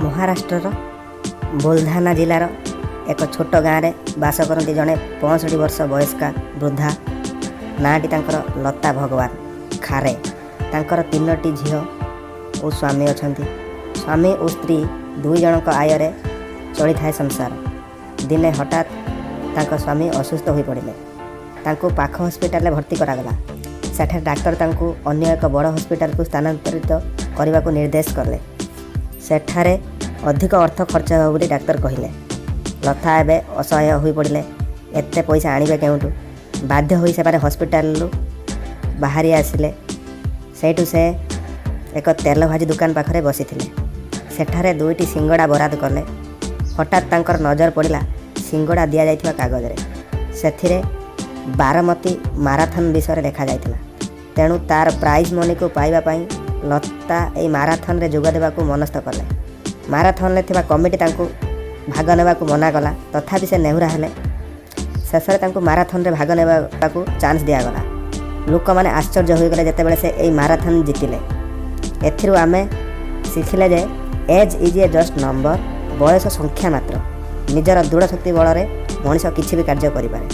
ମହାରାଷ୍ଟ୍ରର ବୁଲଧାନା ଜିଲ୍ଲାର ଏକ ଛୋଟ ଗାଁରେ ବାସ କରନ୍ତି ଜଣେ 65 ବର୍ଷ ବୟସ୍କା ବୃଦ୍ଧା। ନାଁଟି ତାଙ୍କର ଲତା ଭଗବାନ ଖାରେ। ତାଙ୍କର 3ଟି ଝିଅ ଓ ସ୍ୱାମୀ ଅଛନ୍ତି। ସ୍ୱାମୀ ଓ ସ୍ତ୍ରୀ 2 ଜଣଙ୍କ ଆୟରେ ଚଳିଥାଏ ସଂସାର। ଦିନେ ହଠାତ୍ ତାଙ୍କ ସ୍ୱାମୀ ଅସୁସ୍ଥ ହୋଇପଡ଼ିଲେ। ତାଙ୍କୁ ପାଖ ହସ୍ପିଟାଲରେ ଭର୍ତ୍ତି କରାଗଲା। ସେଠାରେ ଡାକ୍ତର ତାଙ୍କୁ ଅନ୍ୟ ଏକ ବଡ଼ ହସ୍ପିଟାଲକୁ ସ୍ଥାନାନ୍ତରିତ କରିବାକୁ ନିର୍ଦ୍ଦେଶ କଲେ। ସେଠାରେ ଅଧିକ ଅର୍ଥ ଖର୍ଚ୍ଚ ହେବ ବୋଲି ଡାକ୍ତର କହିଲେ। ଲତା ଏବେ ଅସହାୟ ହୋଇପଡ଼ିଲେ। ଏତେ ପଇସା ଆଣିବେ କେଉଁଠୁ? ବାଧ୍ୟ ହୋଇ ସେମାନେ ହସ୍ପିଟାଲରୁ ବାହାରି ଆସିଲେ। ସେଇଠୁ ସେ ଏକ ତେଲ ଭାଜି ଦୋକାନ ପାଖରେ ବସିଥିଲେ। ସେଠାରେ 2ଟି ସିଙ୍ଗଡ଼ା ବରାଦ କଲେ। ହଠାତ୍ ତାଙ୍କର ନଜର ପଡ଼ିଲା ସିଙ୍ଗଡ଼ା ଦିଆଯାଇଥିବା କାଗଜରେ। ସେଥିରେ ବାରମତୀ ମାରାଥନ୍ ବିଷୟରେ ଲେଖାଯାଇଥିଲା। ତେଣୁ ତା'ର ପ୍ରାଇଜ୍ ମନିକୁ ପାଇବା ପାଇଁ ଲତା ଏହି ମାରାଥନ୍ରେ ଯୋଗ ଦେବାକୁ ମନସ୍ଥ କଲେ। ମାରାଥନ୍ରେ ଥିବା କମିଟି ତାଙ୍କୁ ଭାଗ ନେବାକୁ ମନା କଲା। ତଥାପି ସେ ନେହୁରା ହେଲେ। ଶେଷରେ ତାଙ୍କୁ ମାରାଥନ୍ରେ ଭାଗ ନେବାକୁ ଚାନ୍ସ ଦିଆଗଲା। ଲୋକମାନେ ଆଶ୍ଚର୍ଯ୍ୟ ହୋଇଗଲେ ଯେତେବେଳେ ସେ ଏହି ମାରାଥନ୍ ଜିତିଲେ। ଏଥିରୁ ଆମେ ଶିଖିଲେ ଯେ age is a just number. ବୟସ ସଂଖ୍ୟା ମାତ୍ର। ନିଜର ଦୃଢ଼ ଶକ୍ତି ବଳରେ ମଣିଷ କିଛି ବି କାର୍ଯ୍ୟ କରିପାରେ।